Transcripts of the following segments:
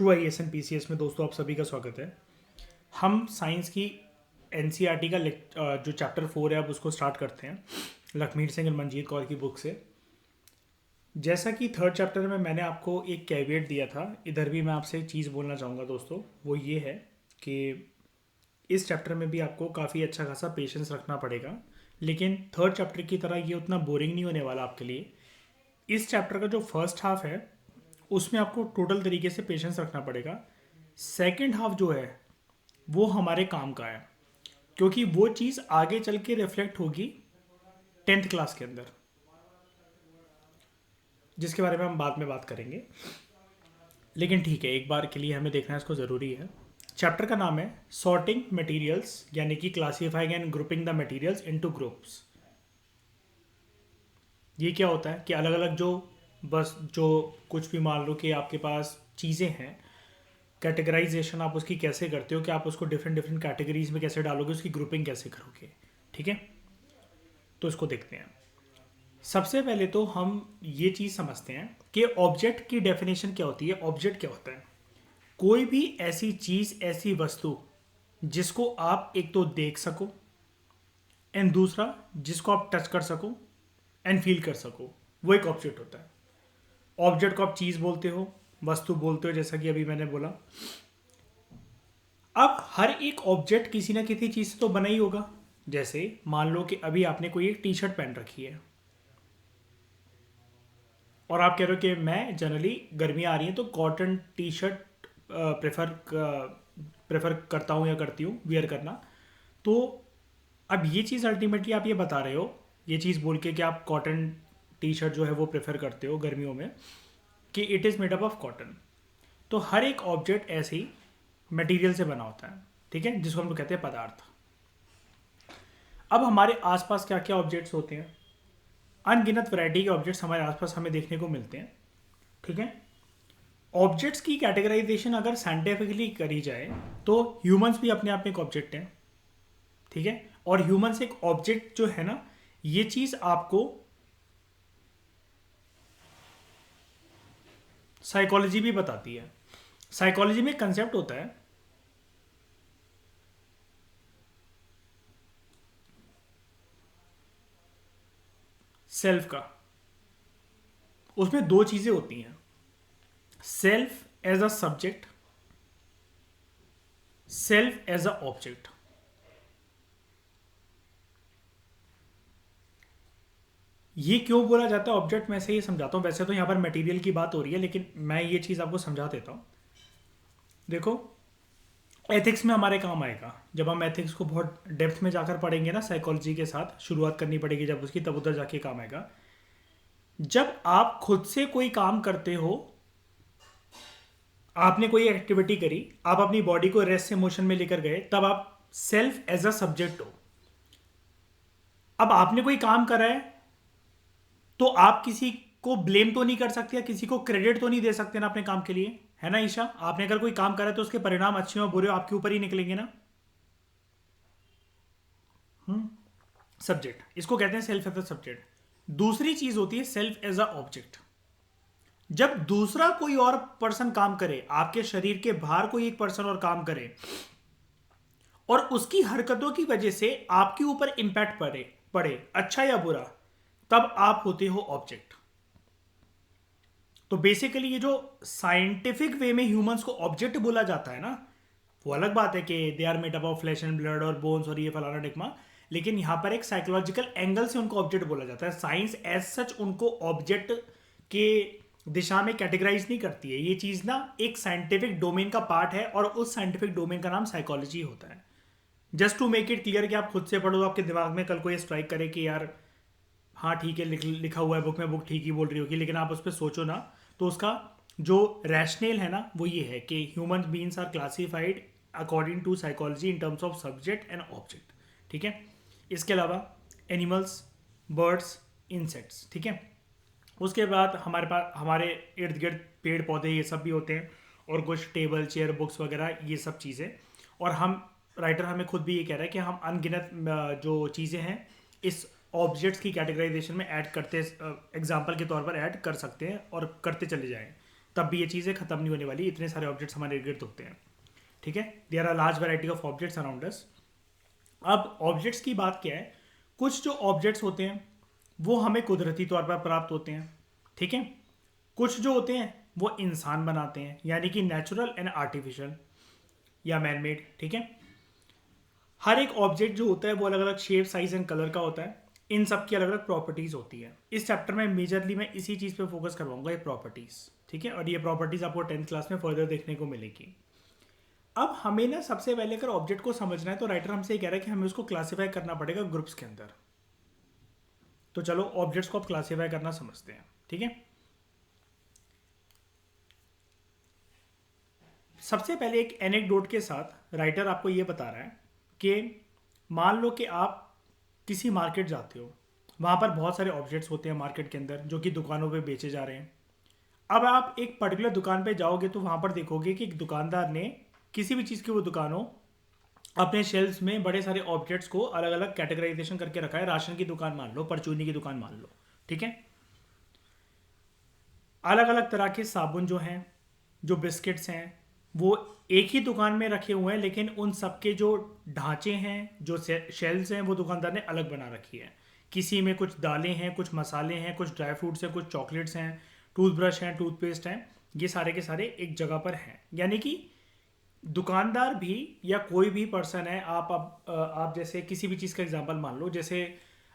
True IAS and PCS में दोस्तों आप सभी का स्वागत है। हम साइंस की NCERT का जो चैप्टर 4 है अब उसको स्टार्ट करते हैं लखमीर सिंह और मंजीत कौर की बुक से। जैसा कि थर्ड चैप्टर में मैंने आपको एक कैविएट दिया था, इधर भी मैं आपसे एक चीज़ बोलना चाहूँगा दोस्तों, वो ये है कि इस चैप्टर में भी आपको काफ़ी अच्छा खासा पेशेंस रखना पड़ेगा, लेकिन थर्ड चैप्टर की तरह ये उतना बोरिंग नहीं होने वाला आपके लिए। इस चैप्टर का जो फर्स्ट हाफ है उसमें आपको टोटल तरीके से पेशेंस रखना पड़ेगा। सेकंड हाफ जो है वो हमारे काम का है, क्योंकि वो चीज़ आगे चल के रिफ्लेक्ट होगी 10th क्लास के अंदर, जिसके बारे में हम बाद में बात करेंगे। लेकिन ठीक है, एक बार के लिए हमें देखना इसको ज़रूरी है। चैप्टर का नाम है सॉर्टिंग मटेरियल्स, यानी कि classifying and grouping the materials into groups. ये क्या होता है कि अलग अलग जो कुछ भी मान लो कि आपके पास चीज़ें हैं, कैटेगराइजेशन आप उसकी कैसे करते हो कि आप उसको डिफरेंट डिफरेंट कैटेगरीज में कैसे डालोगे, उसकी ग्रुपिंग कैसे करोगे। ठीक है, तो इसको देखते हैं। सबसे पहले तो हम ये चीज़ समझते हैं कि ऑब्जेक्ट की डेफिनेशन क्या होती है। ऑब्जेक्ट क्या होता है? कोई भी ऐसी चीज़, ऐसी वस्तु जिसको आप एक तो देख सको एंड दूसरा जिसको आप टच कर सको एंड फील कर सको, वो एक ऑब्जेक्ट होता है। ऑब्जेक्ट को आप चीज़ बोलते हो, वस्तु बोलते हो, जैसा कि अभी मैंने बोला। अब हर एक ऑब्जेक्ट किसी ना किसी चीज़ से तो बना ही होगा। जैसे मान लो कि अभी आपने कोई एक टी शर्ट पहन रखी है और आप कह रहे हो कि मैं जनरली गर्मी आ रही है तो कॉटन टी शर्ट प्रेफर करता हूँ या करती हूँ वियर करना। तो अब ये चीज़ अल्टीमेटली आप ये बता रहे हो, ये चीज़ बोल के कि आप कॉटन टी शर्ट जो है वो प्रेफर करते हो गर्मियों में, कि it is made up of cotton. तो हर एक ऑब्जेक्ट ऐसे ही मटेरियल से बना होता है, ठीक है, जिसको हम लोग कहते हैं पदार्थ। अब हमारे आसपास क्या क्या ऑब्जेक्ट्स होते हैं? अनगिनत वैरायटी के ऑब्जेक्ट्स हमारे आसपास हमें देखने को मिलते हैं। ठीक है, ऑब्जेक्ट्स की कैटेगराइजेशन अगर साइंटिफिकली करी जाए तो ह्यूमंस भी अपने आप में एक ऑब्जेक्ट हैं। ठीक है, और ह्यूमंस एक ऑब्जेक्ट जो है ना, ये चीज आपको साइकोलॉजी भी बताती है। साइकोलॉजी में कंसेप्ट होता है सेल्फ का। उसमें दो चीजें होती हैं, self as a subject, self as a object. ये क्यों बोला जाता है ऑब्जेक्ट, मैं से ये समझाता हूँ। वैसे तो यहाँ पर मटेरियल की बात हो रही है, लेकिन मैं ये चीज़ आपको समझा देता हूँ। देखो, एथिक्स में हमारे काम आएगा जब हम एथिक्स को बहुत डेप्थ में जाकर पढ़ेंगे ना, साइकोलॉजी के साथ शुरुआत करनी पड़ेगी जब उसकी, तब उधर जाके काम आएगा। जब आप खुद से कोई काम करते हो, आपने कोई एक्टिविटी करी, आप अपनी बॉडी को रेस्ट से मोशन में लेकर गए, तब आप सेल्फ एज अ सब्जेक्ट हो। अब आपने कोई काम करा है तो आप किसी को ब्लेम तो नहीं कर सकते या किसी को क्रेडिट तो नहीं दे सकते ना अपने काम के लिए, है ना ईशा? आपने अगर कोई काम करा है तो उसके परिणाम अच्छे हो बुरे हो आपके ऊपर ही निकलेंगे ना। सब्जेक्ट, इसको कहते हैं सेल्फ एज अ सब्जेक्ट। दूसरी चीज होती है सेल्फ एज अ ऑब्जेक्ट। जब दूसरा कोई और पर्सन काम करे, आपके शरीर के बाहर कोई एक पर्सन और काम करे और उसकी हरकतों की वजह से आपके ऊपर इंपैक्ट पड़े पड़े अच्छा या बुरा, तब आप होते हो ऑब्जेक्ट। तो बेसिकली ये जो साइंटिफिक वे में ह्यूमंस को ऑब्जेक्ट बोला जाता है ना, वो अलग बात है कि they are made up of flesh and blood और बोन्स और ये फलाना टिकमा, लेकिन यहां पर एक साइकोलॉजिकल एंगल से उनको ऑब्जेक्ट बोला जाता है। साइंस एज सच उनको ऑब्जेक्ट के दिशा में कैटेगराइज नहीं करती है। ये चीज ना एक साइंटिफिक डोमेन का पार्ट है और उस साइंटिफिक डोमेन का नाम साइकोलॉजी होता है। Just to make it clear कि आप खुद से पढ़ो तो आपके दिमाग में कल को ये स्ट्राइक करे कि यार हाँ ठीक है, लिखा हुआ है बुक में, बुक ठीक ही बोल रही होगी, लेकिन आप उस पर सोचो ना तो उसका जो रैशनल है ना वो ये है कि human beings are classified according to psychology in terms of subject and object. ठीक है, इसके अलावा एनिमल्स, बर्ड्स, इंसेक्ट्स। ठीक है, उसके बाद हमारे पास हमारे इर्द गिर्द पेड़ पौधे ये सब भी होते हैं, और कुछ टेबल चेयर बुक्स वगैरह ये सब चीज़ें। और हम राइटर हमें खुद भी ये कह रहा है कि हम अनगिनत जो चीज़ें हैं इस ऑब्जेक्ट्स की कैटेगराइजेशन में ऐड करते, एग्जाम्पल के तौर पर ऐड कर सकते हैं और करते चले जाएं। तब भी ये चीज़ें ख़त्म नहीं होने वाली, इतने सारे ऑब्जेक्ट्स हमारे इर्द गिर्द होते हैं, ठीक है। There are large variety of objects around us. अब ऑब्जेक्ट्स की बात क्या है, कुछ जो ऑब्जेक्ट्स होते हैं वो हमें कुदरती तौर पर प्राप्त होते हैं, ठीक है। कुछ जो होते हैं वो इंसान बनाते हैं, यानी कि नेचुरल एंड आर्टिफिशियल या मैनमेड, ठीक है। हर एक ऑब्जेक्ट जो होता है वो अलग अलग शेप, साइज एंड कलर का होता है। इन सब की अलग अलग प्रॉपर्टीज होती है। इस चैप्टर में मेजरली मैं इसी चीज़ पे फोकस करवाऊंगा, ये प्रॉपर्टीज, ठीक है। और ये प्रॉपर्टीज आपको 10th क्लास में फर्दर देखने को मिलेगी। अब हमें ना सबसे पहले अगर ऑब्जेक्ट को समझना है तो राइटर हमसे ये कह रहा है कि हमें उसको क्लासीफाई करना पड़ेगा ग्रुप्स के अंदर। तो चलो ऑब्जेक्ट्स को आप क्लासीफाई करना समझते हैं, ठीक है। सबसे पहले एक एनेक्डोट के साथ राइटर आपको ये बता रहा है कि मान लो कि आप किसी मार्केट जाते हो, वहाँ पर बहुत सारे ऑब्जेक्ट्स होते हैं मार्केट के अंदर जो कि दुकानों पे बेचे जा रहे हैं। अब आप एक पर्टिकुलर दुकान पे जाओगे तो वहाँ पर देखोगे कि एक दुकानदार ने किसी भी चीज़ की वो दुकान हो, अपने शेल्फ्स में बड़े सारे ऑब्जेक्ट्स को अलग अलग कैटेगराइजेशन करके रखा है। राशन की दुकान मान लो, परचूनी की दुकान मान लो, ठीक है। अलग अलग तरह के साबुन जो हैं, जो बिस्किट्स हैं, वो एक ही दुकान में रखे हुए हैं, लेकिन उन सबके जो ढांचे हैं, जो शेल्स हैं, वो दुकानदार ने अलग बना रखी है। किसी में कुछ दालें हैं, कुछ मसाले हैं, कुछ ड्राई फ्रूट्स हैं, कुछ चॉकलेट्स हैं, टूथब्रश हैं, टूथपेस्ट हैं, ये सारे के सारे एक जगह पर हैं। यानी कि दुकानदार भी या कोई भी पर्सन है, आप जैसे किसी भी चीज़ का एग्जांपल मान लो, जैसे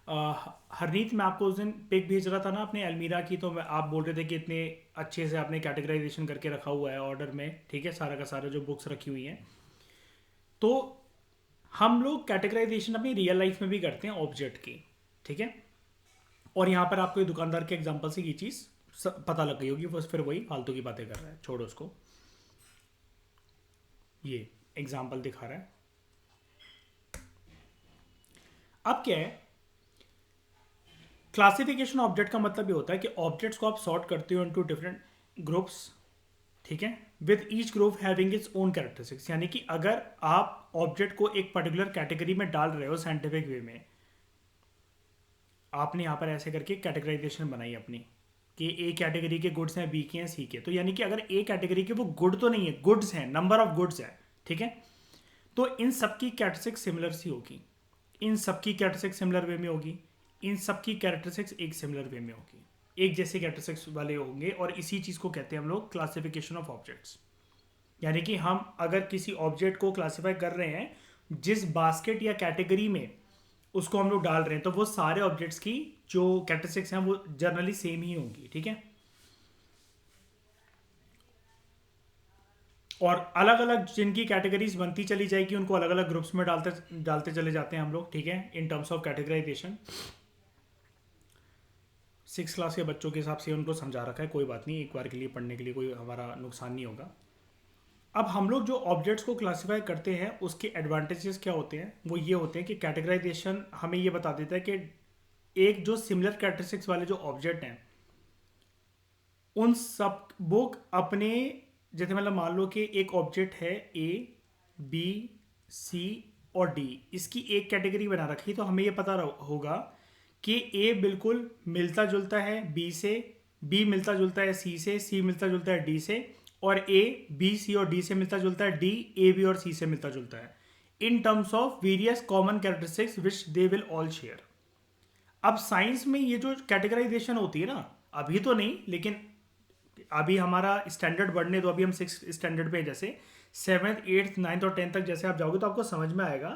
हरनीत, मैं आपको उस दिन पिक भेज रहा था ना अपने अलमीरा की, तो आप बोल रहे थे कि इतने अच्छे से आपने कैटेगराइजेशन करके रखा हुआ है ऑर्डर में, ठीक है, सारा का सारा जो बुक्स रखी हुई हैं। तो हम लोग कैटेगराइजेशन अपनी रियल लाइफ में भी करते हैं ऑब्जेक्ट की, ठीक है। और यहाँ पर आपको दुकानदार के एग्जाम्पल से ये चीज़ पता लग गई होगी, बस फिर वही फालतू की बातें कर रहा है, छोड़ो उसको। ये एग्जाम्पल दिखा रहा है। अब क्या है, क्लासिफिकेशन ऑब्जेक्ट का मतलब ये होता है कि ऑब्जेक्ट्स को आप सॉर्ट करते हो इनटू डिफरेंट ग्रुप्स, ठीक है, with each group having its own characteristics. यानी कि अगर आप ऑब्जेक्ट को एक पर्टिकुलर कैटेगरी में डाल रहे हो साइंटिफिक वे में, आपने यहाँ पर ऐसे करके कैटेगराइजेशन बनाई अपनी कि ए कैटेगरी के गुड्स हैं, बी के हैं, सी के। तो यानी कि अगर ए कैटेगरी के वो गुड तो नहीं है, गुड्स हैं, नंबर ऑफ गुड्स है, ठीक है। तो इन सबकी कैरेक्टरिस्टिक्स सिमिलर सी होगी, इन सबकी कैरेक्टरिस्टिक्स सिमिलर वे में होगी, इन सबकी कैरेक्टरिस्टिक्स एक सिमिलर वे में होगी, एक जैसे कैरेक्टरिस्टिक्स वाले होंगे। और इसी चीज़ को कहते हैं हम लोग क्लासिफिकेशन ऑफ ऑब्जेक्ट्स। यानी कि हम अगर किसी ऑब्जेक्ट को क्लासिफाई कर रहे हैं जिस बास्केट या कैटेगरी में उसको हम लोग डाल रहे हैं, तो वो सारे ऑब्जेक्ट्स की जो कैरेक्टरिस्टिक्स हैं वो जनरली सेम ही होंगी, ठीक है। और अलग अलग जिनकी कैटेगरीज बनती चली जाएगी उनको अलग अलग ग्रुप्स में डालते डालते चले जाते हैं हम लोग, ठीक है, in terms of categorization. 6 class के बच्चों के हिसाब से उनको समझा रखा है, कोई बात नहीं, एक बार के लिए पढ़ने के लिए कोई हमारा नुकसान नहीं होगा। अब हम लोग जो ऑब्जेक्ट्स को क्लासिफाई करते हैं उसके एडवांटेजेस क्या होते हैं, वो ये होते हैं कि कैटेगराइजेशन हमें ये बता देता है कि एक जो सिमिलर कैरेक्टरिस्टिक्स वाले जो ऑब्जेक्ट हैं उन सब वो अपने, जैसे मतलब मान लो कि एक ऑब्जेक्ट है ए, बी, सी और डी, इसकी एक कैटेगरी बना रखी, तो हमें ये पता होगा कि ए बिल्कुल मिलता जुलता है बी से, बी मिलता जुलता है सी से, सी मिलता जुलता है डी से, और ए बी सी और डी से मिलता जुलता है, डी ए बी और सी से मिलता जुलता है, in terms of various common characteristics which they will all share. अब साइंस में ये जो कैटेगराइजेशन होती है ना, अभी तो नहीं, लेकिन अभी हमारा स्टैंडर्ड बढ़ने दो, अभी हम 6 स्टैंडर्ड पे, जैसे 7th 8th 9th और 10th तक जैसे आप जाओगे तो आपको समझ में आएगा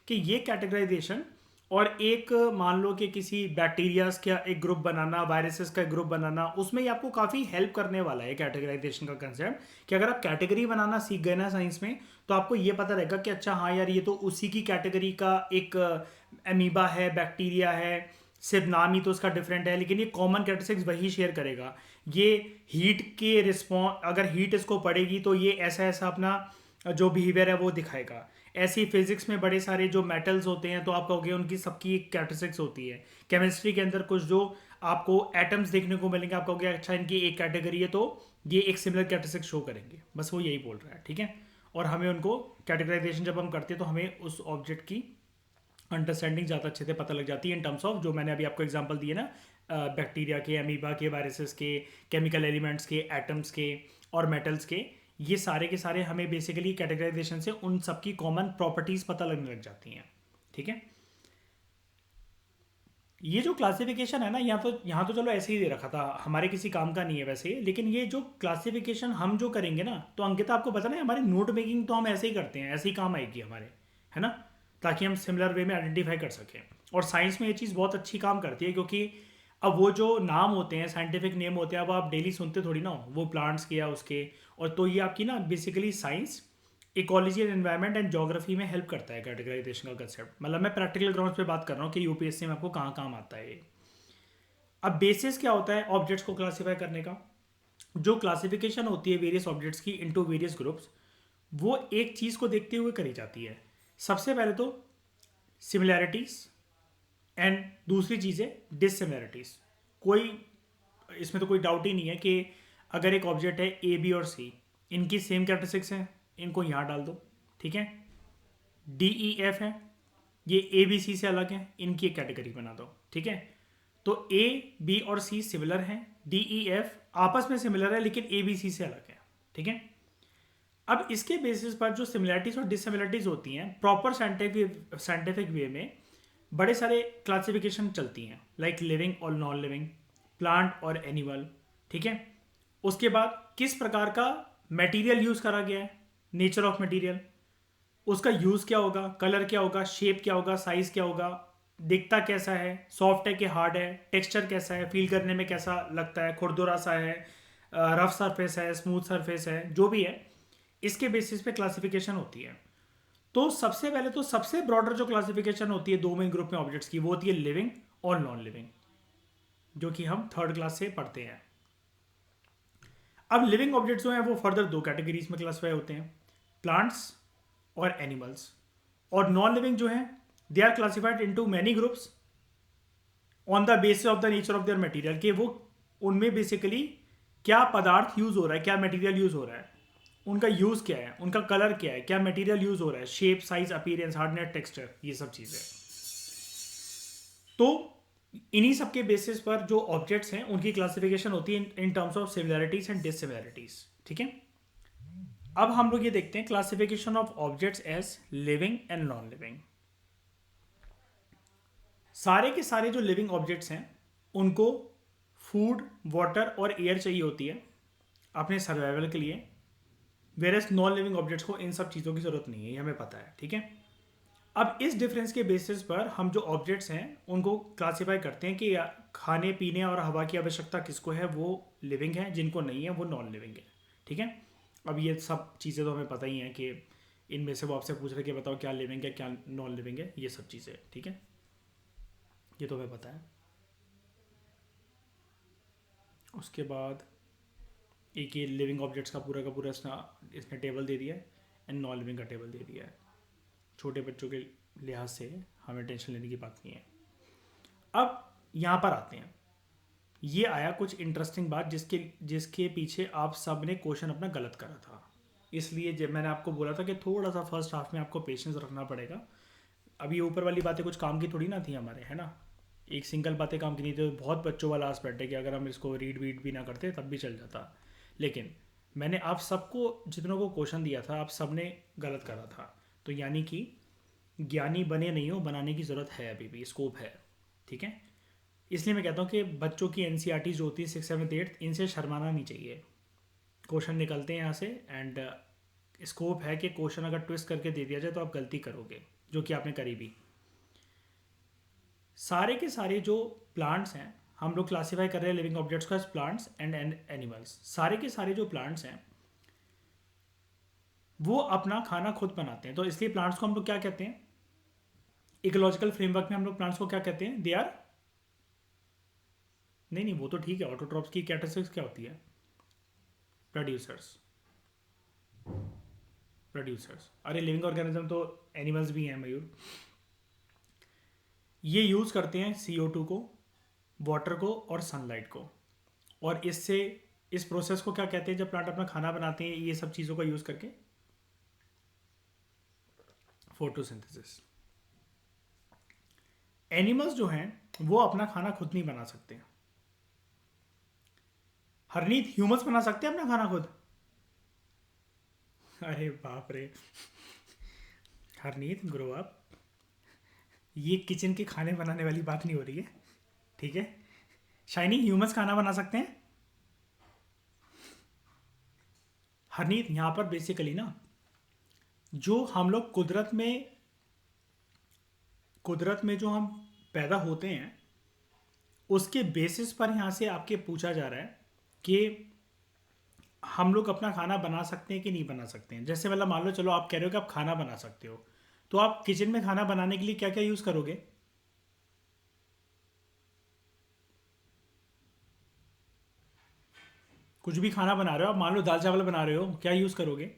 कि ये कैटेगराइजेशन और एक मान लो कि किसी बैक्टीरियाज का एक ग्रुप बनाना, वायरसेस का एक ग्रुप बनाना, उसमें ये आपको काफ़ी हेल्प करने वाला है कैटेगराइजेशन का कंसेप्ट। कि अगर आप कैटेगरी बनाना सीख गए ना साइंस में, तो आपको ये पता रहेगा कि अच्छा हाँ यार, ये तो उसी की कैटेगरी का एक अमीबा है, बैक्टीरिया है, सिर्फ नाम ही तो उसका डिफरेंट है, लेकिन ये कॉमन कैरेक्टरिस्टिक्स वही शेयर करेगा। ये हीट के रिस्पॉन्स, अगर हीट इसको पड़ेगी तो ये ऐसा ऐसा अपना जो बिहेवियर है वो दिखाएगा। ऐसे ही फिजिक्स में बड़े सारे जो मेटल्स होते हैं तो आप कहोगे उनकी सबकी एक कैरेक्टरिस्टिक्स होती है। केमिस्ट्री के अंदर कुछ जो आपको एटम्स देखने को मिलेंगे, आप कहोगे अच्छा इनकी एक कैटेगरी है तो ये एक सिमिलर कैरेक्टरिस्टिक्स शो करेंगे। बस वो यही बोल रहा है, ठीक है। और हमें उनको कैटेगराइजेशन जब हम करते हैं तो हमें उस ऑब्जेक्ट की अंडरस्टैंडिंग ज़्यादा अच्छे से पता लग जाती है इन टर्म्स ऑफ जो मैंने अभी आपको एग्जांपल दिए ना, बैक्टीरिया के, अमीबा के, वायरसेस के, केमिकल एलिमेंट्स के, एटम्स के, और मेटल्स के, ये सारे के सारे हमें बेसिकली कैटेगराइजेशन से उन सबकी कॉमन प्रॉपर्टीज पता लगने लग जाती हैं। ठीक है, ये जो क्लासिफिकेशन है ना, यहाँ तो चलो ऐसे ही दे रखा था, हमारे किसी काम का नहीं है वैसे, लेकिन ये जो क्लासिफिकेशन हम जो करेंगे ना, तो अंकिता आपको पता ना हमारी नोट मेकिंग तो हम ऐसे ही करते हैं, ऐसे ही काम आएगी हमारे, है ना, ताकि हम सिमिलर वे में आइडेंटिफाई कर सकें। और साइंस में ये चीज़ बहुत अच्छी काम करती है, क्योंकि अब वो जो नाम होते हैं, साइंटिफिक नेम होते हैं, अब आप डेली सुनते थोड़ी ना हो, वो प्लांट्स के या उसके, और तो ये आपकी ना basically science ecology and environment and geography में हेल्प करता है कैटेगराइजेशन का कंसेप्ट। मतलब मैं प्रैक्टिकल ग्राउंड्स पे बात कर रहा हूँ कि यूपीएससी में आपको कहाँ काम आता है ये। अब बेसिस क्या होता है ऑब्जेक्ट्स को क्लासीफाई करने का? जो क्लासिफिकेशन होती है वेरियस ऑब्जेक्ट्स की इनटू वेरियस ग्रुप्स, वो एक चीज़ को देखते हुए करी जाती है। सबसे पहले तो सिमिलैरिटीज एंड दूसरी चीज़ है डिससिमिलैरिटीज। कोई इसमें तो कोई डाउट ही नहीं है कि अगर एक ऑब्जेक्ट है ए बी और सी, इनकी सेम कैरेक्टरिस्टिक्स हैं, इनको यहाँ डाल दो। ठीक है, डी ई एफ है, ये ए बी सी से अलग है, इनकी एक कैटेगरी बना दो। ठीक है, तो ए बी और सी सिमिलर हैं, डी ई एफ आपस में सिमिलर है लेकिन ए बी सी से अलग है। ठीक है, अब इसके बेसिस पर जो सिमिलरिटीज और डिससिमिलरिटीज होती हैं, प्रॉपर साइंटिफिक वे में बड़े सारे क्लासिफिकेशन चलती हैं, लाइक लिविंग और नॉन लिविंग, प्लांट और एनिमल। ठीक है, उसके बाद किस प्रकार का मटेरियल यूज करा गया है, नेचर ऑफ मटेरियल, उसका यूज क्या होगा, कलर क्या होगा, शेप क्या होगा, साइज क्या होगा, दिखता कैसा है, सॉफ्ट है कि हार्ड है, टेक्सचर कैसा है, फील करने में कैसा लगता है, खुरदुरा सा है, रफ सरफेस है, स्मूथ सरफेस है, जो भी है, इसके बेसिस पे क्लासिफिकेशन होती है। तो सबसे पहले तो सबसे ब्रॉडर जो क्लासिफिकेशन होती है दो मेन ग्रुप में ऑब्जेक्ट्स की, वो होती है लिविंग और नॉन लिविंग, जो कि हम थर्ड क्लास से पढ़ते हैं। अब लिविंग ऑब्जेक्ट्स जो हैं वो फर्दर दो कैटेगरीज में क्लासिफाई होते हैं, प्लांट्स और एनिमल्स। और नॉन लिविंग जो है they are classified into many groups on the basis of the nature of their material, कि वो उनमें बेसिकली क्या पदार्थ यूज हो रहा है, क्या मटेरियल यूज हो रहा है, उनका यूज क्या है, उनका कलर क्या है, क्या मटेरियल यूज हो रहा है, shape size appearance hardness texture, ये सब चीजें। तो इन्हीं सब के बेसिस पर जो ऑब्जेक्ट्स हैं उनकी क्लासिफिकेशन होती है in terms of similarities and dissimilarities. ठीक है, अब हम लोग ये देखते हैं classification of objects as living and non living. सारे के सारे जो लिविंग ऑब्जेक्ट्स हैं उनको फूड, वाटर और एयर चाहिए होती है अपने सर्वाइवल के लिए, वेरस नॉन लिविंग ऑब्जेक्ट्स को इन सब चीज़ों की ज़रूरत नहीं है, ये हमें पता है। ठीक है, अब इस डिफरेंस के बेसिस पर हम जो ऑब्जेक्ट्स हैं उनको क्लासीफाई करते हैं कि खाने पीने और हवा की आवश्यकता किसको है, वो लिविंग है, जिनको नहीं है वो नॉन लिविंग है। ठीक है, अब ये सब चीज़ें तो हमें पता ही हैं कि इनमें से वो आपसे पूछ रहे कि बताओ क्या लिविंग है क्या नॉन लिविंग है, ये सब चीज़ें। ठीक है, ये तो हमें पता है। उसके बाद एक ये लिविंग ऑब्जेक्ट्स का पूरा इसने टेबल दे दिया है एंड नॉन लिविंग का टेबल दे दिया है। छोटे बच्चों के लिहाज से हमें टेंशन लेने की बात नहीं है। अब यहाँ पर आते हैं, ये आया कुछ इंटरेस्टिंग बात जिसके पीछे आप सब ने क्वेश्चन अपना गलत करा था, इसलिए जब मैंने आपको बोला था कि थोड़ा सा फर्स्ट हाफ में आपको पेशेंस रखना पड़ेगा। अभी ऊपर वाली बातें कुछ काम की थोड़ी ना थी हमारे, है ना, एक सिंगल बातें काम की नहीं थी, तो बहुत बच्चों वाला आस्पेक्ट है कि अगर हम इसको रीड वीड भी ना करते तब भी चल जाता। लेकिन मैंने आप सबको जितनों को क्वेश्चन दिया था आप सब ने गलत करा था, तो यानी कि ज्ञानी बने नहीं हो, बनाने की ज़रूरत है, अभी भी स्कोप है। ठीक है, इसलिए मैं कहता हूँ कि बच्चों की एनसीईआरटी जो होती है 6, 7, 8, इनसे शर्माना नहीं चाहिए। क्वेश्चन निकलते हैं यहाँ से एंड स्कोप है कि क्वेश्चन अगर ट्विस्ट करके दे दिया जाए तो आप गलती करोगे, जो कि आपने करी भी। सारे के सारे जो प्लांट्स हैं हम लोग क्लासीफाई कर रहे हैं लिविंग ऑब्जेक्ट्स को एज प्लांट्स एंड एनिमल्स। सारे के सारे जो प्लांट्स हैं वो अपना खाना खुद बनाते हैं, तो इसलिए प्लांट्स को हम लोग क्या कहते हैं, इकोलॉजिकल फ्रेमवर्क में हम लोग प्लांट्स को क्या कहते हैं, दे आर, नहीं वो तो ठीक है, ऑटोट्रॉप्स की कैरेक्टरिस्टिक्स क्या होती है, प्रोड्यूसर्स। अरे लिविंग ऑर्गेनिज्म तो एनिमल्स भी हैं मयूर। ये यूज़ करते हैं CO2 को, वाटर को और सनलाइट को, और इससे इस प्रोसेस को क्या कहते हैं जब प्लांट अपना खाना बनाते हैं ये सब चीज़ों का यूज़ करके, फोटोसिंथेसिस। एनिमल्स जो हैं वो अपना खाना खुद नहीं बना सकते। हरनीत, ह्यूमंस बना सकते हैं अपना खाना खुद? अरे बाप रे। Harneet grow up. ये किचन के खाने बनाने वाली बात नहीं हो रही है, ठीक है। शाइनी, ह्यूमंस खाना बना सकते हैं? हरनीत, यहाँ पर बेसिकली ना, जो हम लोग कुदरत में जो हम पैदा होते हैं, उसके बेसिस पर यहाँ से आपके पूछा जा रहा है कि हम लोग अपना खाना बना सकते हैं कि नहीं बना सकते हैं। जैसे मतलब मान लो, चलो आप कह रहे हो कि आप खाना बना सकते हो, तो आप किचन में खाना बनाने के लिए क्या क्या यूज़ करोगे? कुछ भी खाना बना रहे हो आप, मान लो दाल चावल बना रहे हो, क्या यूज़ करोगे?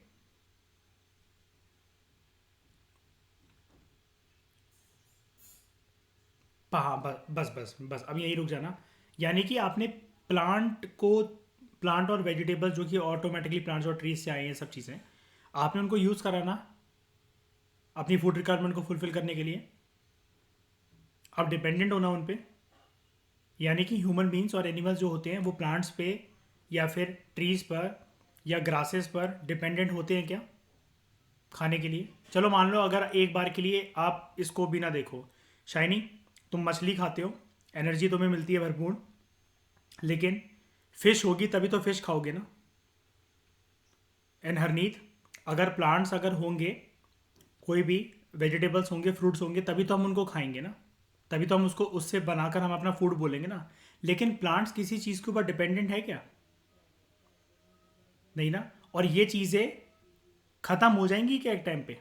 हाँ, बस बस बस बस, अब यही रुक जाना। यानी कि आपने प्लांट और वेजिटेबल्स जो कि ऑटोमेटिकली प्लांट्स और ट्रीज से आए हैं, सब चीज़ें आपने उनको यूज़ कराना अपनी फूड रिक्वायरमेंट को फुलफिल करने के लिए। अब डिपेंडेंट होना उन पे, यानी कि ह्यूमन बींग्स और एनिमल्स जो होते हैं वो प्लांट्स पे या फिर ट्रीज पर या ग्रासेस पर डिपेंडेंट होते हैं क्या खाने के लिए? चलो मान लो अगर एक बार के लिए आप इसको भी ना देखो। शाइनी, तुम मछली खाते हो, एनर्जी तुम्हें मिलती है भरपूर, लेकिन फिश होगी तभी तो फिश खाओगे ना। एंड हरनीत, अगर प्लांट्स अगर होंगे, कोई भी वेजिटेबल्स होंगे, फ्रूट्स होंगे, तभी तो हम उनको खाएंगे ना, तभी तो हम उसको उससे बनाकर हम अपना फूड बोलेंगे ना। लेकिन प्लांट्स किसी चीज़ के ऊपर डिपेंडेंट है क्या? नहीं ना। और ये चीज़ें ख़त्म हो जाएंगी क्या एक टाइम पे?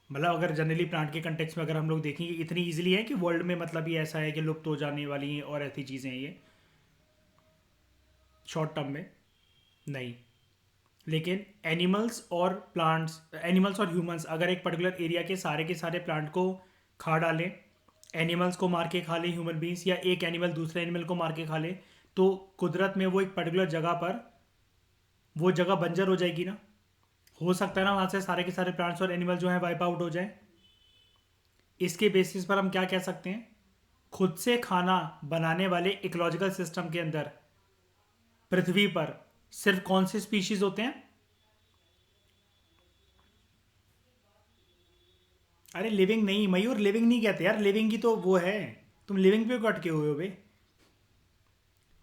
मतलब अगर जनरली प्लांट के कंटेक्स में अगर हम लोग देखेंगे, इतनी इजीली है कि वर्ल्ड में मतलब ये ऐसा है कि लुप्त हो जाने वाली हैं और ऐसी चीज़ें हैं ये शॉर्ट टर्म में? नहीं। लेकिन एनिमल्स और ह्यूमंस अगर एक पर्टिकुलर एरिया के सारे प्लांट को खा डालें, एनिमल्स को मार के खा लें ह्यूमन बींग्स, या एक एनिमल दूसरे एनिमल को मार के खा ले, तो कुदरत में वो एक पर्टिकुलर जगह पर वो जगह बंजर हो जाएगी ना। हो सकता है ना वहाँ से सारे के सारे प्लांट्स और एनिमल जो हैं वाइप आउट हो जाए। इसके बेसिस पर हम क्या कह सकते हैं? खुद से खाना बनाने वाले इकोलॉजिकल सिस्टम के अंदर पृथ्वी पर सिर्फ कौन से स्पीशीज होते हैं? अरे लिविंग नहीं मयूर, लिविंग नहीं कहते यार, लिविंग की तो वो है, तुम लिविंग पे कट के हुए हो बे।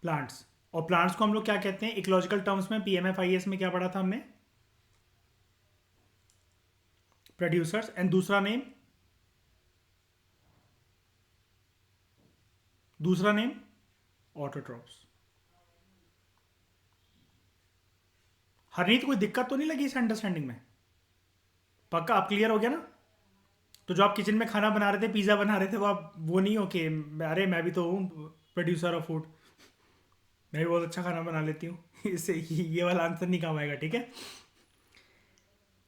प्लांट्स। और प्लांट्स को हम लोग क्या कहते हैं इकोलॉजिकल टर्म्स में? पीएमएफआईएस में क्या पढ़ा था हमने? प्रोड्यूसर्स। एंड दूसरा नेम ऑटोट्रॉप्स। हरनीत, कोई दिक्कत तो नहीं लगी इस अंडरस्टैंडिंग में? पक्का आप क्लियर हो गया ना? तो जो आप किचन में खाना बना रहे थे, पिज़्ज़ा बना रहे थे, वो आप वो नहीं हो कि अरे मैं भी तो हूँ प्रोड्यूसर ऑफ फूड, मैं भी बहुत अच्छा खाना बना लेती हूँ। इससे ये वाला आंसर नहीं काम आएगा, ठीक है।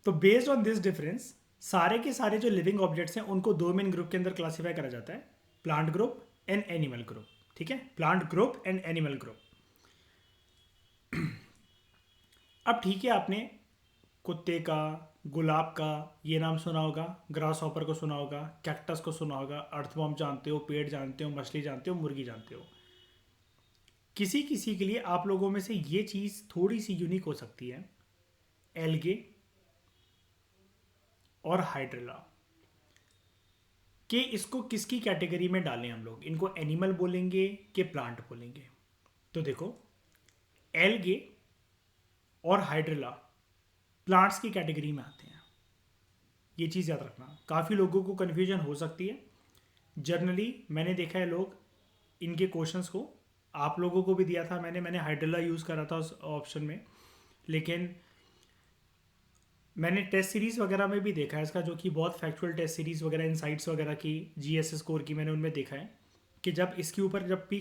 तो बेस्ड ऑन दिस डिफरेंस, सारे के सारे जो लिविंग ऑब्जेक्ट्स हैं उनको दो मेन ग्रुप के अंदर क्लासीफाई करा जाता है, plant group and animal group. ठीक है, plant group and animal group. अब ठीक है, आपने कुत्ते का, गुलाब का ये नाम सुना होगा, ग्रास हॉपर को सुना होगा, कैक्टस को सुना होगा, अर्थवॉर्म जानते हो, पेड़ जानते हो, मछली जानते हो, मुर्गी जानते हो। किसी किसी के लिए आप लोगों में से ये चीज़ थोड़ी सी यूनिक हो सकती है, एल्गे और हाइड्रेला, कि इसको किसकी कैटेगरी में डालें हम लोग, इनको एनिमल बोलेंगे कि प्लांट बोलेंगे? तो देखो, एल्गे और हाइड्रेला प्लांट्स की कैटेगरी में आते हैं। ये चीज़ याद रखना, काफ़ी लोगों को कन्फ्यूजन हो सकती है। जनरली मैंने देखा है लोग इनके क्वेश्चंस को, आप लोगों को भी दिया था मैंने हाइड्रेला यूज़ करा था उस ऑप्शन में, लेकिन मैंने टेस्ट सीरीज़ वगैरह में भी देखा है इसका, जो कि बहुत फैक्चुअल टेस्ट सीरीज़ वगैरह, इनसाइट्स वगैरह की, जीएस स्कोर की, मैंने उनमें देखा है कि जब इसके ऊपर जब भी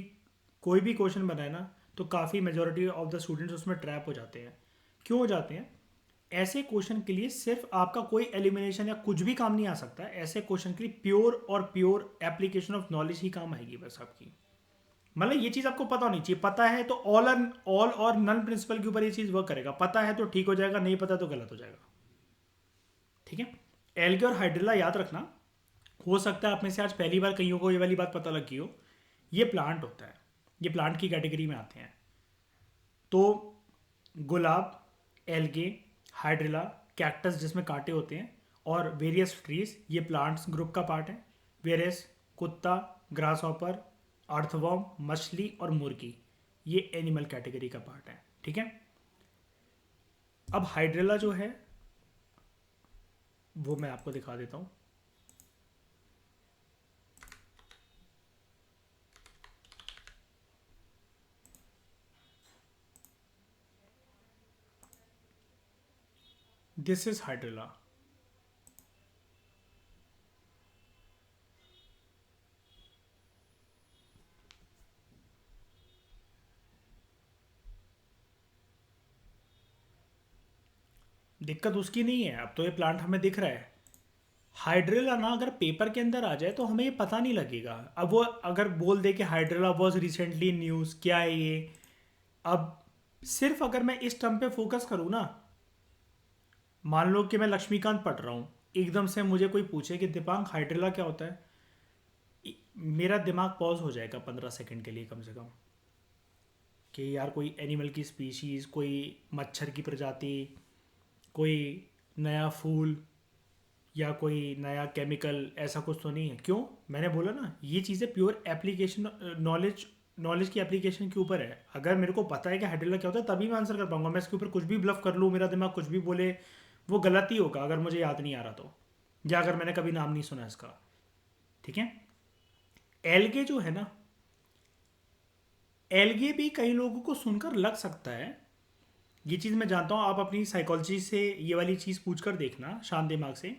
कोई भी क्वेश्चन बनाए ना, तो काफ़ी मेजोरिटी ऑफ द स्टूडेंट्स उसमें ट्रैप हो जाते हैं। क्यों हो जाते हैं? ऐसे क्वेश्चन के लिए सिर्फ आपका कोई एलिमिनेशन या कुछ भी काम नहीं आ सकता है। ऐसे क्वेश्चन के लिए प्योर और प्योर एप्लीकेशन ऑफ नॉलेज ही काम आएगी बस आपकी। मतलब ये चीज़ आपको पता होनी चाहिए, पता है तो ऑल और नन प्रिंसिपल के ऊपर ये चीज़ वर्क करेगा, पता है तो ठीक हो जाएगा, नहीं पता तो गलत हो जाएगा। ठीक है, एल्गे और हाइड्रेला याद रखना। हो सकता है आप में से आज पहली बार कईयों को ये वाली बात पता लगी हो, ये प्लांट होता है, ये प्लांट की कैटेगरी में आते हैं। तो गुलाब, एल्गे, हाइड्रिला कैक्टस जिसमें कांटे होते हैं, और वेरियस ट्रीज ये प्लांट्स ग्रुप का पार्ट है। वेरियस कुत्ता, ग्रास हॉपर, अर्थवॉर्म, मछली और मुर्गी ये एनिमल कैटेगरी का पार्ट है। ठीक है, अब हाइड्रिला जो है वो मैं आपको दिखा देता हूँ। This is hydrilla. दिक्कत उसकी नहीं है, अब तो ये प्लांट हमें दिख रहा है। हाइड्रिला ना अगर पेपर के अंदर आ जाए तो हमें ये पता नहीं लगेगा। अब वो अगर बोल दे कि हाइड्रिला वॉज रिसेंटली न्यूज़, क्या है ये। अब सिर्फ अगर मैं इस टर्म पे फोकस करूँ ना, मान लो कि मैं लक्ष्मीकांत पढ़ रहा हूँ, एकदम से मुझे कोई पूछे कि दीपांक हाइड्रिला क्या होता है, मेरा दिमाग पॉज हो जाएगा 15 सेकंड के लिए कम से कम, कि यार कोई एनिमल की स्पीशीज़, कोई मच्छर की प्रजाति, कोई नया फूल या कोई नया केमिकल, ऐसा कुछ तो नहीं है। क्यों? मैंने बोला ना, ये चीज़ें प्योर एप्लीकेशन, नॉलेज की एप्लीकेशन के ऊपर है। अगर मेरे को पता है कि हाइड्रिला क्या होता है तभी मैं आंसर कर पाऊंगा। मैं इसके ऊपर कुछ भी ब्लफ कर लूँ, मेरा दिमाग कुछ भी बोले, वो गलत ही होगा अगर मुझे याद नहीं आ रहा तो, या अगर मैंने कभी नाम नहीं सुना इसका। ठीक है, एलगे जो है ना, एलगे भी कई लोगों को सुनकर लग सकता है, ये चीज़ मैं जानता हूँ। आप अपनी साइकोलॉजी से ये वाली चीज़ पूछ कर देखना शांत दिमाग से।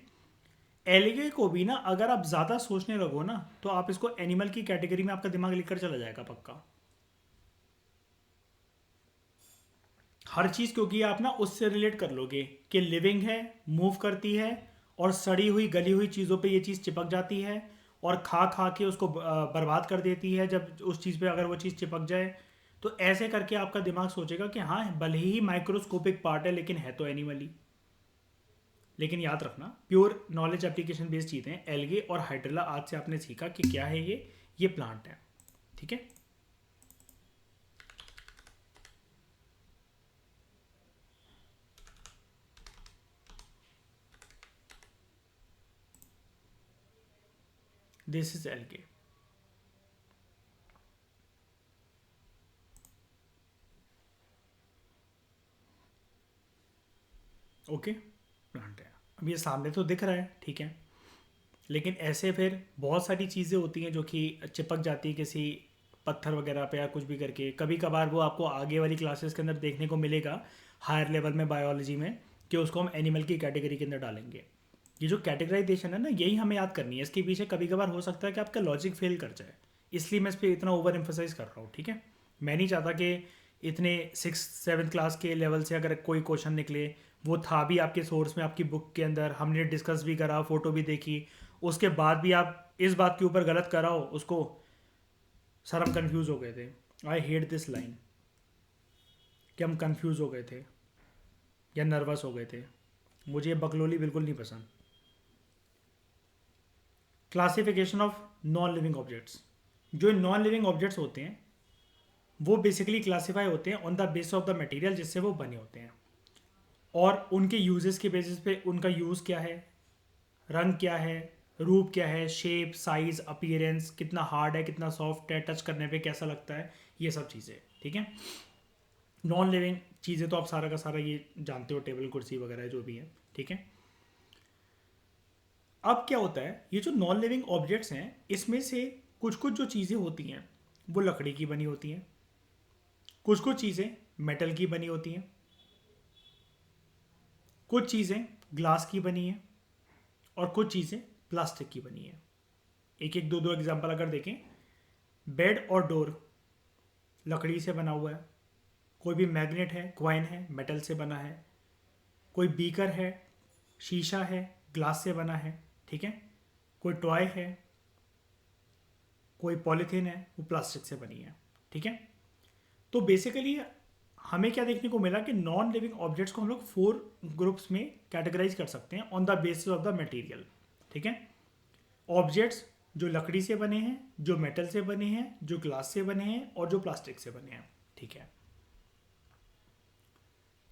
एलगे को भी ना अगर आप ज़्यादा सोचने लगो ना तो आप इसको एनिमल की कैटेगरी में आपका दिमाग लेकर चला जाएगा पक्का, हर चीज़। क्योंकि आप ना उससे रिलेट कर लोगे कि लिविंग है, मूव करती है, और सड़ी हुई गली हुई चीज़ों पे ये चीज़ चिपक जाती है, और खा खा के उसको बर्बाद कर देती है जब उस चीज़ पे अगर वो चीज़ चिपक जाए। तो ऐसे करके आपका दिमाग सोचेगा कि हाँ भले ही माइक्रोस्कोपिक पार्ट है लेकिन है तो एनिमल ही। लेकिन याद रखना, प्योर नॉलेज एप्लीकेशन बेस्ड चीज़ें हैं एलगे और हाइड्रिला। आज से आपने सीखा कि क्या है ये प्लांट है। ठीक है, दिस इज एलगे। ओके, प्लांट है। अब ये सामने तो दिख रहा है, ठीक है, लेकिन ऐसे फिर बहुत सारी चीज़ें होती हैं जो कि चिपक जाती है किसी पत्थर वगैरह पे या कुछ भी करके। कभी कभार वो आपको आगे वाली क्लासेस के अंदर देखने को मिलेगा, हायर लेवल में बायोलॉजी में, कि उसको हम एनिमल की कैटेगरी के अंदर डालेंगे। ये जो कैटेगराइजेशन है ना, यही हमें याद करनी है। इसके पीछे कभी कभार हो सकता है कि आपका लॉजिक फेल कर जाए, इसलिए मैं इस पर इतना ओवर एम्फोसाइज कर रहा हूँ। ठीक है, मैं नहीं चाहता कि इतने 6th 7th क्लास के लेवल से अगर कोई क्वेश्चन निकले, वो था भी आपके सोर्स में, आपकी बुक के अंदर, हमने डिस्कस भी करा, फोटो भी देखी, उसके बाद भी आप इस बात के ऊपर गलत कराओ उसको, सर हम कंफ्यूज हो गए थे। आई हेट दिस लाइन, कि हम कंफ्यूज हो गए थे या नर्वस हो गए थे। मुझे ये बकलोली बिल्कुल नहीं पसंद। Classification of non living objects, जो नॉन लिविंग ऑब्जेक्ट्स होते हैं वो बेसिकली क्लासीफाई होते हैं on the base of the material जिससे वो बने होते हैं, और उनके यूजेस के बेसिस पे उनका यूज़ क्या है, रंग क्या है, रूप क्या है, शेप, साइज, अपीयरेंस, कितना हार्ड है, कितना सॉफ्ट है, टच करने पे कैसा लगता है, ये सब चीज़ें। ठीक है, नॉन लिविंग चीज़ें तो आप सारा का सारा ये जानते हो, टेबल कुर्सी वगैरह जो भी है। ठीक है, अब क्या होता है, ये जो नॉन लिविंग ऑब्जेक्ट्स हैं इसमें से कुछ कुछ जो चीज़ें होती हैं वो लकड़ी की बनी होती हैं, कुछ कुछ चीज़ें मेटल की बनी होती हैं, कुछ चीज़ें ग्लास की बनी हैं, और कुछ चीज़ें प्लास्टिक की बनी हैं। एक एक दो दो एग्जाम्पल अगर देखें, बेड और डोर लकड़ी से बना हुआ है, कोई भी मैग्नेट है, क्वाइन है, मेटल से बना है, कोई बीकर है, शीशा है, ग्लास से बना है। ठीक है, कोई टॉय है, कोई पॉलीथीन है, वो प्लास्टिक से बनी है। ठीक है, तो बेसिकली हमें क्या देखने को मिला कि नॉन लिविंग ऑब्जेक्ट्स को हम लोग 4 ग्रुप्स में कैटेगराइज कर सकते हैं on the basis of the material. ठीक है, ऑब्जेक्ट्स जो लकड़ी से बने हैं, जो मेटल से बने हैं, जो ग्लास से बने हैं, और जो प्लास्टिक से बने हैं। ठीक है,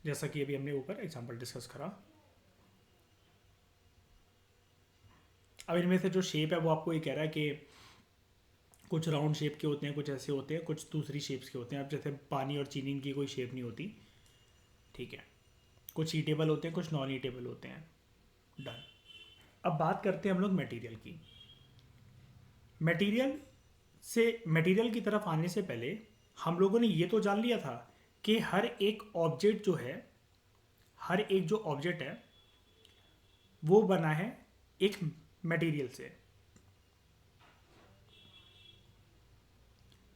जैसा कि अभी हमने ऊपर एग्जांपल डिस्कस करा। अब इनमें से जो शेप है वो आपको ये कह रहा है कि कुछ राउंड शेप के होते हैं, कुछ ऐसे होते हैं, कुछ दूसरी शेप्स के होते हैं। अब जैसे पानी और चीनी की कोई शेप नहीं होती, ठीक है। कुछ ईटेबल होते हैं, कुछ नॉन ईटेबल होते हैं। डन। अब बात करते हैं हम लोग मटेरियल की। मटेरियल की तरफ आने से पहले हम लोगों ने ये तो जान लिया था कि हर एक ऑब्जेक्ट है वो बना है एक मटेरियल से।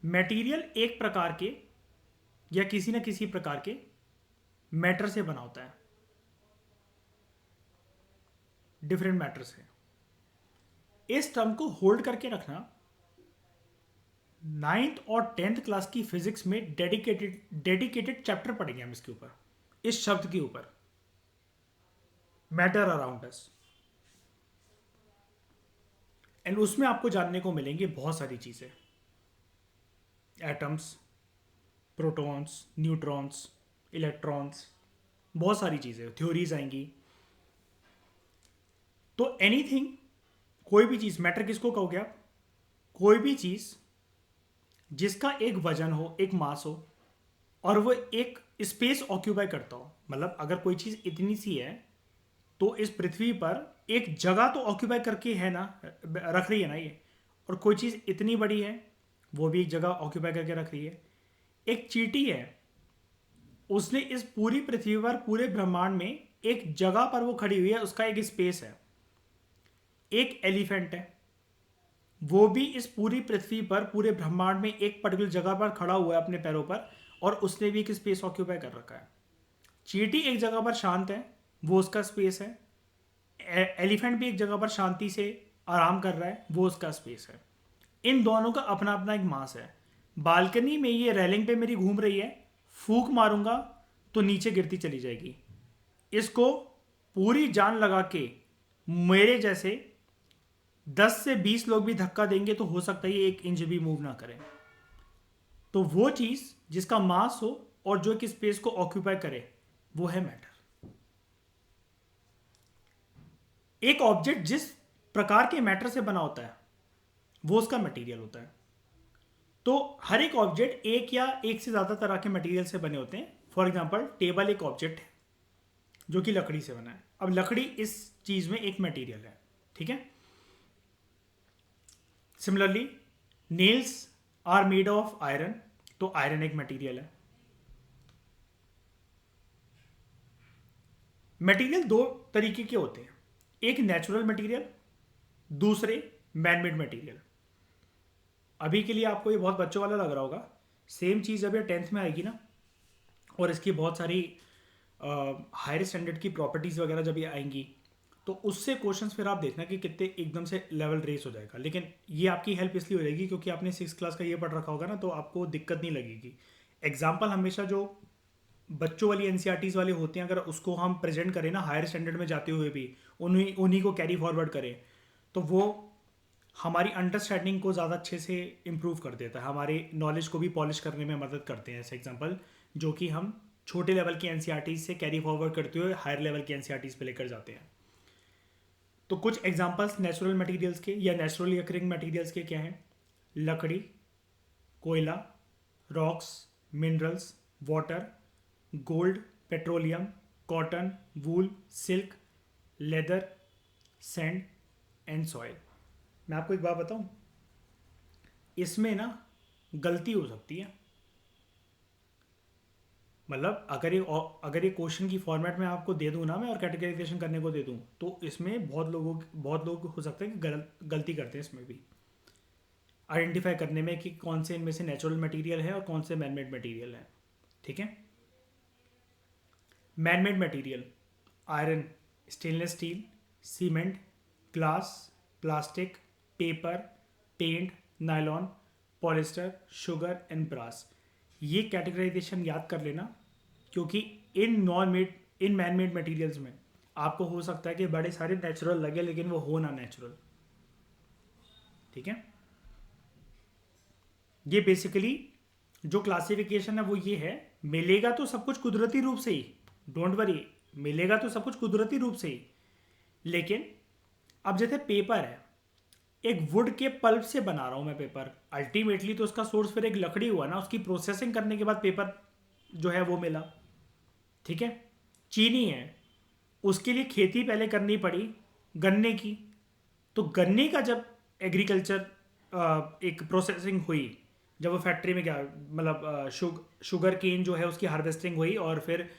मटेरियल एक प्रकार के या किसी न किसी प्रकार के मैटर से बना होता है, डिफरेंट मैटर से। इस टर्म को होल्ड करके रखना। 9th और 10th क्लास की फिजिक्स में डेडिकेटेड चैप्टर पढ़ेंगे हम इसके ऊपर, इस शब्द के ऊपर, मैटर अराउंड अस। एंड उसमें आपको जानने को मिलेंगे बहुत सारी चीजें, एटम्स, प्रोटॉन्स, न्यूट्रॉन्स, इलेक्ट्रॉन्स, बहुत सारी चीजें, थ्योरीज आएंगी। तो एनीथिंग, कोई भी चीज, मैटर किसको कहोगे आप? कोई भी चीज जिसका एक वजन हो, एक मास हो, और वो एक स्पेस ऑक्यूपाई करता हो। मतलब अगर कोई चीज इतनी सी है तो इस पृथ्वी पर एक जगह तो ऑक्यूपाई करके है ना, रख रही है ना ये। और कोई चीज इतनी बड़ी है, वो भी एक जगह ऑक्यूपाई करके रख रही है। एक चींटी है, उसने इस पूरी पृथ्वी पर, पूरे ब्रह्मांड में एक जगह पर वो खड़ी हुई है, उसका एक स्पेस है। एक एलिफेंट है, वो भी इस पूरी पृथ्वी पर, पूरे ब्रह्मांड में एक पर्टिकुलर जगह पर खड़ा हुआ है अपने पैरों पर, और उसने भी एक स्पेस ऑक्यूपाई कर रखा है। चींटी एक जगह पर शांत है, वो उसका स्पेस है। एलिफेंट भी एक जगह पर शांति से आराम कर रहा है, वो उसका स्पेस है। इन दोनों का अपना अपना एक मास है। बालकनी में ये रेलिंग पे मेरी घूम रही है, फूंक मारूंगा तो नीचे गिरती चली जाएगी। इसको पूरी जान लगा के मेरे जैसे 10 से 20 लोग भी धक्का देंगे तो हो सकता है ये 1 इंच भी मूव ना करें। तो वो चीज जिसका मास हो और जो कि स्पेस को ऑक्यूपाई करे, वो है मैटर। एक ऑब्जेक्ट जिस प्रकार के मैटर से बना होता है वो उसका मटेरियल होता है। तो हर एक ऑब्जेक्ट एक या एक से ज्यादा तरह के मटेरियल से बने होते हैं। फॉर एग्जांपल, टेबल एक ऑब्जेक्ट है जो कि लकड़ी से बना है। अब लकड़ी इस चीज में एक मटेरियल है, ठीक है। Similarly, nails are made of iron, तो आयरन एक मटेरियल है। मटेरियल दो तरीके के होते हैं, एक नेचुरल मटेरियल, दूसरे मैनमेड मटेरियल। अभी के लिए आपको ये बहुत बच्चों वाला लग रहा होगा। सेम चीज़ जब ये 10th में आएगी ना, और इसकी बहुत सारी हायर स्टैंडर्ड की प्रॉपर्टीज़ वगैरह जब ये आएंगी, तो उससे क्वेश्चंस फिर आप देखना कि कितने एकदम से लेवल रेस हो जाएगा। लेकिन ये आपकी हेल्प इसलिए हो जाएगी क्योंकि आपने 6th क्लास का ये पढ़ रखा होगा ना, तो आपको दिक्कत नहीं लगेगी। एग्जाम्पल हमेशा जो बच्चों वाली एनसीईआरटीज़ वाले होते हैं, अगर उसको हम प्रेजेंट करें ना हायर स्टैंडर्ड में जाते हुए भी, उन्हीं को कैरी फॉरवर्ड करें, तो वो हमारी अंडरस्टैंडिंग को ज़्यादा अच्छे से इम्प्रूव कर देता है, हमारे नॉलेज को भी पॉलिश करने में मदद करते हैं। ऐसे एग्जांपल जो कि हम छोटे लेवल की एनसीईआरटीज़ से कैरी फॉरवर्ड करते हुए हायर लेवल की एनसीईआरटीज़ पे लेकर जाते हैं। तो कुछ एग्जांपल्स नेचुरल मटेरियल्स के या नेचुरली अकरिंग मटेरियल्स के क्या हैं? लकड़ी, कोयला, rocks, minerals, water, gold, petroleum, cotton, wool, silk, leather, sand and soil. मैं आपको एक बात बताऊं, इसमें ना गलती हो सकती है। मतलब अगर ये क्वेश्चन की फॉर्मेट में आपको दे दूं ना मैं, और कैटेगराइजेशन करने को दे दूं, तो इसमें बहुत लोग हो सकता है कि गलती करते हैं इसमें भी, आइडेंटिफाई करने में कि कौन से इनमें से नेचुरल मटेरियल है और कौन से मैनमेड मटेरियल है, ठीक है। Manmade material: iron, stainless steel, cement, glass, plastic, paper, paint, nylon, polyester, sugar and brass. ये कैटेगराइजेशन याद कर लेना, क्योंकि इन मैनमेड मटेरियल्स में आपको हो सकता है कि बड़े सारे नेचुरल लगे लेकिन वो हो ना नेचुरल, ठीक है। ये बेसिकली जो क्लासिफिकेशन है वो ये है, मिलेगा तो सब कुछ कुदरती रूप से ही, डोंट वरी, मिलेगा तो सब कुछ कुदरती रूप से ही। लेकिन अब जैसे पेपर है, एक वुड के पल्प से बना रहा हूँ मैं पेपर, अल्टीमेटली तो उसका सोर्स फिर एक लकड़ी हुआ ना, उसकी प्रोसेसिंग करने के बाद पेपर जो है वो मिला। ठीक है। चीनी है, उसके लिए खेती पहले करनी पड़ी गन्ने की। तो गन्ने का जब एग्रीकल्चर एक प्रोसेसिंग हुई, जब वो फैक्ट्री में क्या मतलब शुगर केन जो है उसकी हार्वेस्टिंग हुई, और फिर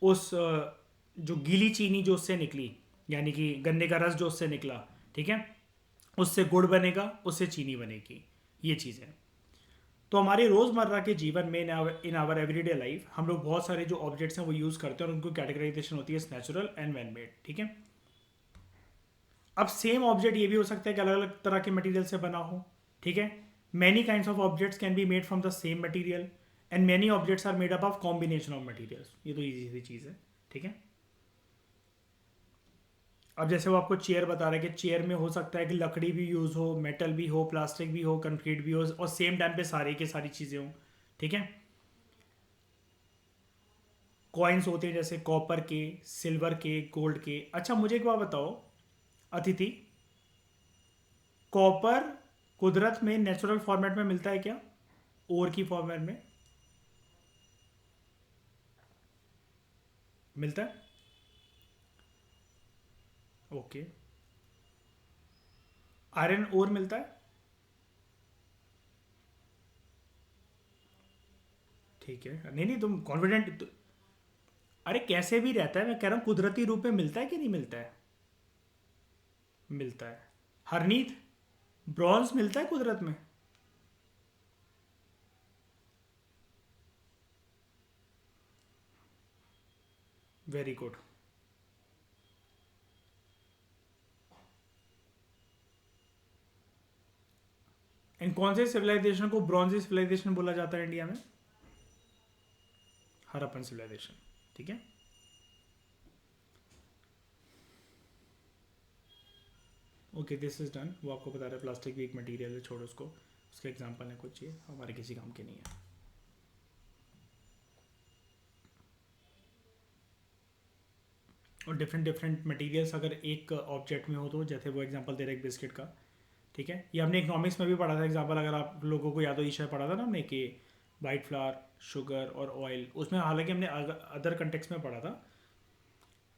उस जो गीली चीनी जो उससे निकली, यानी कि गन्ने का रस जो उससे निकला, ठीक है, उससे गुड़ बनेगा, उससे चीनी बनेगी। ये चीज़ है। तो हमारे रोज़मर्रा के जीवन में इन आवर एवरीडे लाइफ हम लोग बहुत सारे जो ऑब्जेक्ट्स हैं वो यूज़ करते हैं, और उनको कैटेगराइजेशन होती है नेचुरल एंड मैन मेड। ठीक है। अब सेम ऑब्जेक्ट ये भी हो सकता है कि अलग अलग तरह के मटेरियल से बना हो। ठीक है। Many kinds of objects can be made from the same material, and many objects are made up of combination of materials. ये तो ईजी सी चीज़ है। ठीक है। अब जैसे वो आपको चेयर बता रहा है कि चेयर में हो सकता है कि लकड़ी भी यूज़ हो, मेटल भी हो, प्लास्टिक भी हो, कंक्रीट भी हो, और सेम टाइम पे सारी की सारी चीज़ें हों। ठीक है। कॉइन्स होते हैं जैसे कॉपर के, सिल्वर के, गोल्ड के। अच्छा मुझे एक बात बताओ अतिथि, कॉपर कुदरत में नेचुरल फॉर्मेट में मिलता है क्या, ओर की फॉर्मेट में मिलता है? ओके। आयरन ओर मिलता है? ठीक है, नहीं नहीं तुम कॉन्फिडेंट अरे कैसे भी रहता है, मैं कह रहा हूँ कुदरती रूप में मिलता है कि नहीं मिलता है? मिलता है। हरनीत, ब्रॉन्ज मिलता है कुदरत में? Very good. एंड कौन से सिविलाइजेशन को ब्रॉन्ज सिविलाइजेशन बोला जाता है इंडिया में? हरप्पन सिविलाइजेशन। ठीक है। Okay this is done. वो आपको बता रहा है प्लास्टिक भी एक मटेरियल है, छोड़ो उसको, उसके एग्जांपल है कुछ, ये हमारे किसी काम के नहीं है। और डिफरेंट डिफरेंट मटेरियल्स अगर एक ऑब्जेक्ट में हो तो, जैसे वो एग्जांपल दे रहे एक बिस्किट का। ठीक है। ये हमने इकोनॉमिक्स में भी पढ़ा था एग्जांपल, अगर आप लोगों को याद हो, ईशा पढ़ा था ना हमने कि वाइट फ्लावर, शुगर और ऑयल, उसमें हालांकि हमने अदर कंटेक्स में पढ़ा था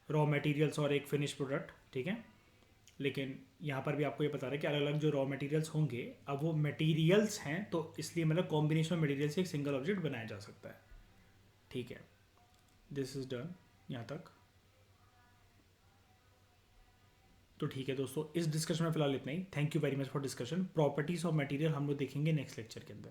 रॉ मटेरियल्स और एक फिनिश प्रोडक्ट। ठीक है। लेकिन यहाँ पर भी आपको ये बता रहे हैं कि अलग अलग जो रॉ मटेरियल्स होंगे, अब वो मटेरियल्स हैं तो इसलिए मतलब कॉम्बिनेशन मटेरियल से एक सिंगल ऑब्जेक्ट बनाया जा सकता है। ठीक है। दिस इज डन यहाँ तक। तो ठीक है दोस्तों, इस डिस्कशन में फिलहाल इतना ही। Thank you very much for discussion. Properties of material हम लोग देखेंगे नेक्स्ट लेक्चर के अंदर।